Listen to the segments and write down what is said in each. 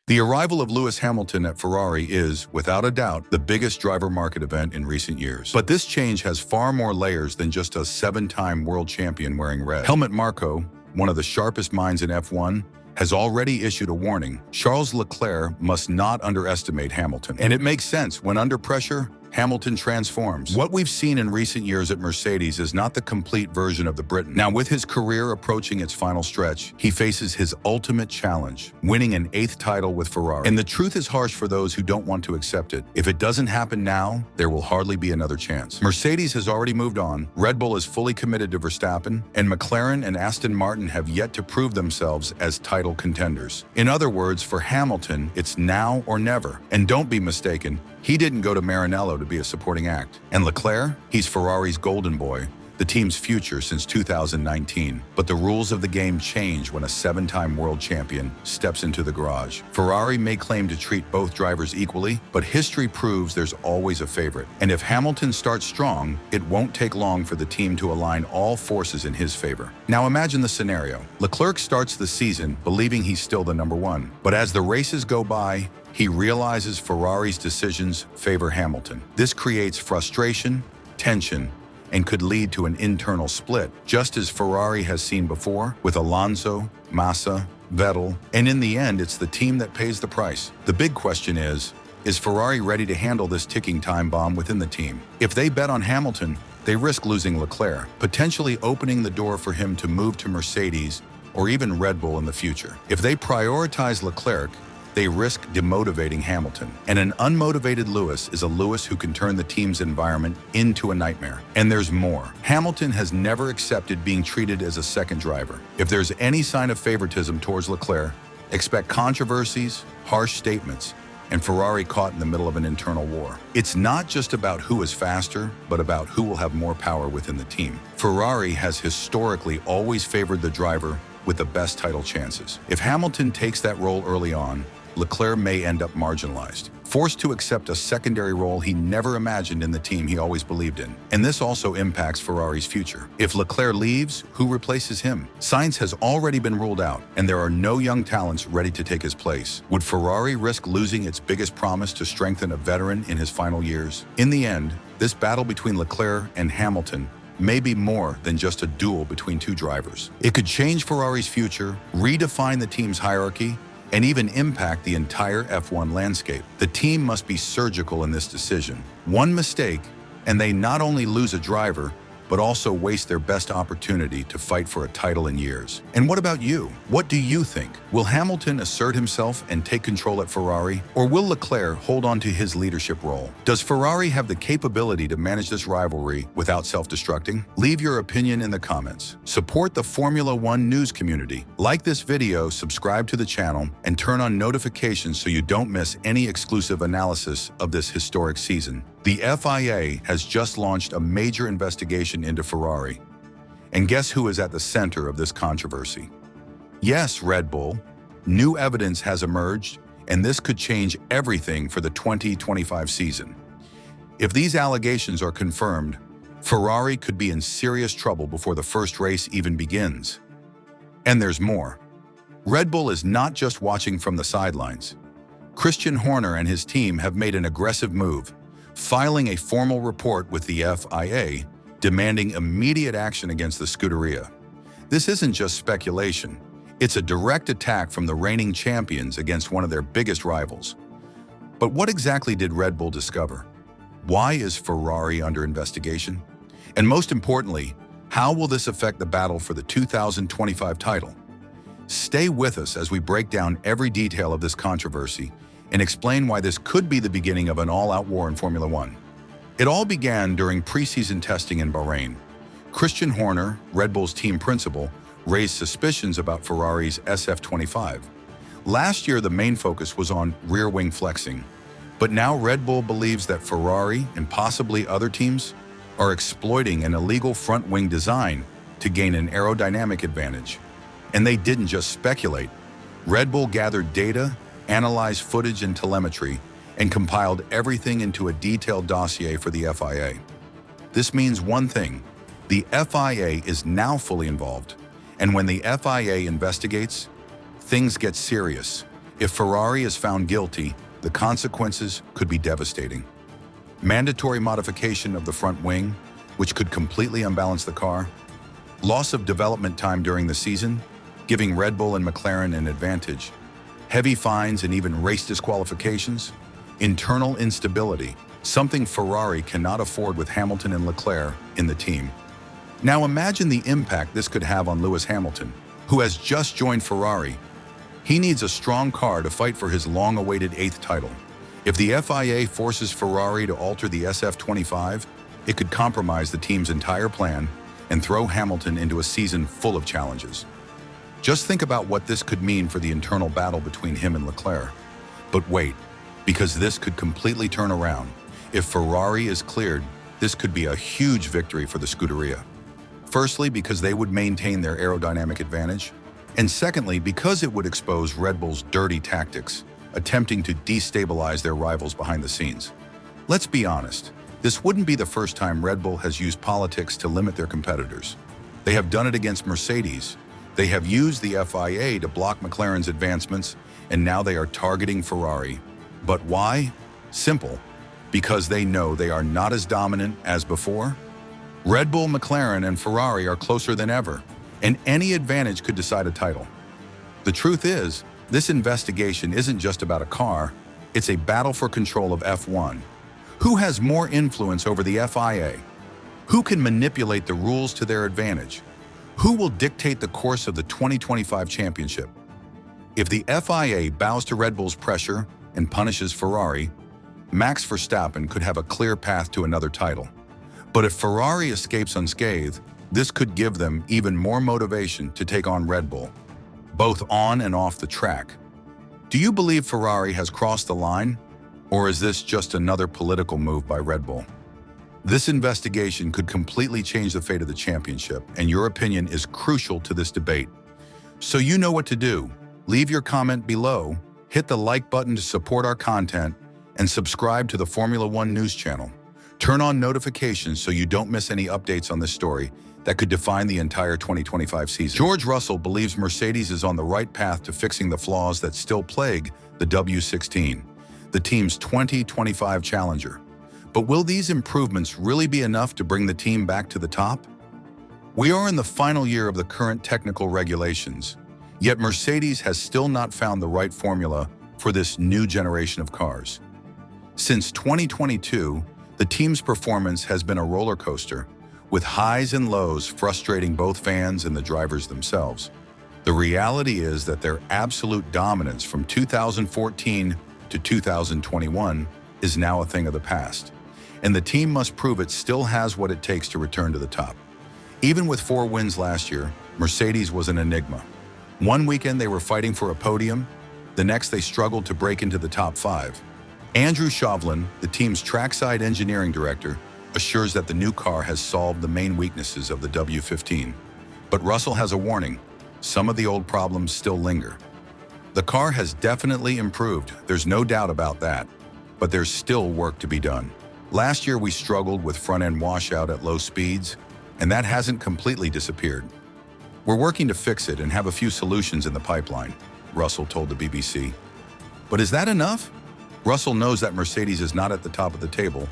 The arrival of Lewis Hamilton at Ferrari is, without a doubt, the biggest driver market event in recent years. But this change has far more layers than just a 7-time world champion wearing red. Helmut Marko, one of the sharpest minds in F1, has already issued a warning. Charles Leclerc must not underestimate Hamilton. And it makes sense. When under pressure, Hamilton transforms. What we've seen in recent years at Mercedes is not the complete version of the Briton. Now, with his career approaching its final stretch, he faces his ultimate challenge, winning an 8th title with Ferrari. And the truth is harsh for those who don't want to accept it. If it doesn't happen now, there will hardly be another chance. Mercedes has already moved on, Red Bull is fully committed to Verstappen, and McLaren and Aston Martin have yet to prove themselves as title contenders. In other words, for Hamilton, it's now or never. And don't be mistaken, he didn't go to Maranello to be a supporting act. And Leclerc? He's Ferrari's golden boy, the team's future since 2019. But the rules of the game change when a 7-time world champion steps into the garage. Ferrari may claim to treat both drivers equally, but history proves there's always a favorite. And if Hamilton starts strong, it won't take long for the team to align all forces in his favor. Now imagine the scenario. Leclerc starts the season believing he's still the number one. But as the races go by, he realizes Ferrari's decisions favor Hamilton. This creates frustration, tension, and could lead to an internal split, just as Ferrari has seen before with Alonso, Massa, Vettel, and in the end, it's the team that pays the price. The big question is Ferrari ready to handle this ticking time bomb within the team? If they bet on Hamilton, they risk losing Leclerc, potentially opening the door for him to move to Mercedes or even Red Bull in the future. If they prioritize Leclerc, they risk demotivating Hamilton. And an unmotivated Lewis is a Lewis who can turn the team's environment into a nightmare. And there's more. Hamilton has never accepted being treated as a second driver. If there's any sign of favoritism towards Leclerc, expect controversies, harsh statements, and Ferrari caught in the middle of an internal war. It's not just about who is faster, but about who will have more power within the team. Ferrari has historically always favored the driver with the best title chances. If Hamilton takes that role early on, Leclerc may end up marginalized, forced to accept a secondary role he never imagined in the team he always believed in. And this also impacts Ferrari's future. If Leclerc leaves, who replaces him? Sainz has already been ruled out, and there are no young talents ready to take his place. Would Ferrari risk losing its biggest promise to strengthen a veteran in his final years? In the end, this battle between Leclerc and Hamilton may be more than just a duel between two drivers. It could change Ferrari's future, redefine the team's hierarchy, and even impact the entire F1 landscape. The team must be surgical in this decision. One mistake, and they not only lose a driver, but also waste their best opportunity to fight for a title in years. And what about you? What do you think? Will Hamilton assert himself and take control at Ferrari? Or will Leclerc hold on to his leadership role? Does Ferrari have the capability to manage this rivalry without self-destructing? Leave your opinion in the comments. Support the Formula One news community. Like this video, subscribe to the channel, and turn on notifications so you don't miss any exclusive analysis of this historic season. The FIA has just launched a major investigation into Ferrari. And guess who is at the center of this controversy? Yes, Red Bull. New evidence has emerged, and this could change everything for the 2025 season. If these allegations are confirmed, Ferrari could be in serious trouble before the first race even begins. And there's more. Red Bull is not just watching from the sidelines. Christian Horner and his team have made an aggressive move, filing a formal report with the FIA demanding immediate action against the Scuderia. This isn't just speculation. It's a direct attack from the reigning champions against one of their biggest rivals. But what exactly did Red Bull discover? Why is Ferrari under investigation? And most importantly, how will this affect the battle for the 2025 title? Stay with us as we break down every detail of this controversy and explain why this could be the beginning of an all-out war in Formula One. It all began during preseason testing in Bahrain. Christian Horner, Red Bull's team principal, raised suspicions about Ferrari's SF25. Last year, the main focus was on rear wing flexing, but now Red Bull believes that Ferrari and possibly other teams are exploiting an illegal front wing design to gain an aerodynamic advantage. And they didn't just speculate. Red Bull gathered data, analyzed footage and telemetry, and compiled everything into a detailed dossier for the FIA. This means one thing: the FIA is now fully involved. And when the FIA investigates, things get serious. If Ferrari is found guilty, the consequences could be devastating. Mandatory modification of the front wing, which could completely unbalance the car. Loss of development time during the season, giving Red Bull and McLaren an advantage. Heavy fines and even race disqualifications. Internal instability, something Ferrari cannot afford with Hamilton and Leclerc in the team. Now imagine the impact this could have on Lewis Hamilton, who has just joined Ferrari. He needs a strong car to fight for his long-awaited 8th title. If the FIA forces Ferrari to alter the SF25, it could compromise the team's entire plan and throw Hamilton into a season full of challenges. Just think about what this could mean for the internal battle between him and Leclerc. But wait, because this could completely turn around. If Ferrari is cleared, this could be a huge victory for the Scuderia. Firstly, because they would maintain their aerodynamic advantage, and secondly, because it would expose Red Bull's dirty tactics, attempting to destabilize their rivals behind the scenes. Let's be honest, this wouldn't be the first time Red Bull has used politics to limit their competitors. They have done it against Mercedes. They have used the FIA to block McLaren's advancements, and now they are targeting Ferrari. But why? Simple. Because they know they are not as dominant as before. Red Bull, McLaren, and Ferrari are closer than ever, and any advantage could decide a title. The truth is, this investigation isn't just about a car, it's a battle for control of F1. Who has more influence over the FIA? Who can manipulate the rules to their advantage? Who will dictate the course of the 2025 championship? If the FIA bows to Red Bull's pressure and punishes Ferrari, Max Verstappen could have a clear path to another title. But if Ferrari escapes unscathed, this could give them even more motivation to take on Red Bull, both on and off the track. Do you believe Ferrari has crossed the line, or is this just another political move by Red Bull? This investigation could completely change the fate of the championship, and your opinion is crucial to this debate. So you know what to do. Leave your comment below, hit the like button to support our content, and subscribe to the Formula One news channel. Turn on notifications so you don't miss any updates on this story that could define the entire 2025 season. George Russell believes Mercedes is on the right path to fixing the flaws that still plague the W16, the team's 2025 challenger. But will these improvements really be enough to bring the team back to the top? We are in the final year of the current technical regulations, yet Mercedes has still not found the right formula for this new generation of cars. Since 2022, the team's performance has been a roller coaster, with highs and lows frustrating both fans and the drivers themselves. The reality is that their absolute dominance from 2014 to 2021 is now a thing of the past, and the team must prove it still has what it takes to return to the top. Even with 4 wins last year, Mercedes was an enigma. One weekend they were fighting for a podium, the next they struggled to break into the top 5. Andrew Chauvelin, the team's trackside engineering director, assures that the new car has solved the main weaknesses of the W15. But Russell has a warning: some of the old problems still linger. The car has definitely improved, there's no doubt about that, but there's still work to be done. Last year we struggled with front-end washout at low speeds, and that hasn't completely disappeared. We're working to fix it and have a few solutions in the pipeline, Russell told the BBC. But is that enough? Russell knows that Mercedes is not at the top of the table,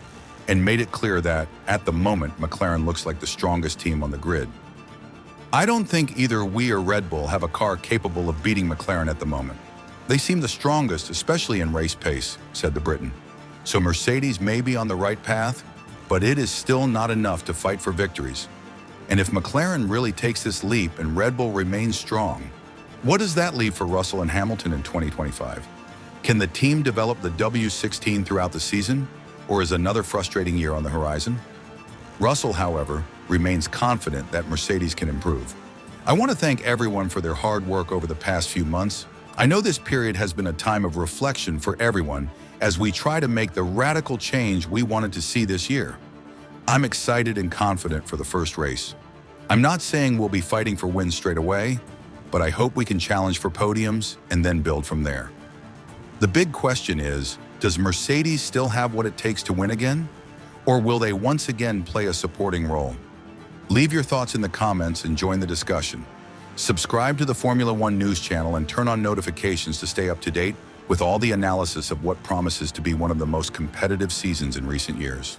and made it clear that, at the moment, McLaren looks like the strongest team on the grid. I don't think either we or Red Bull have a car capable of beating McLaren at the moment. They seem the strongest, especially in race pace, said the Briton. So Mercedes may be on the right path, but it is still not enough to fight for victories. And if McLaren really takes this leap and Red Bull remains strong, what does that leave for Russell and Hamilton in 2025? Can the team develop the W16 throughout the season, or is another frustrating year on the horizon? Russell, however, remains confident that Mercedes can improve. I want to thank everyone for their hard work over the past few months. I know this period has been a time of reflection for everyone as we try to make the radical change we wanted to see this year. I'm excited and confident for the first race. I'm not saying we'll be fighting for wins straight away, but I hope we can challenge for podiums and then build from there. The big question is, does Mercedes still have what it takes to win again? Or will they once again play a supporting role? Leave your thoughts in the comments and join the discussion. Subscribe to the Formula One News channel and turn on notifications to stay up to date with all the analysis of what promises to be one of the most competitive seasons in recent years.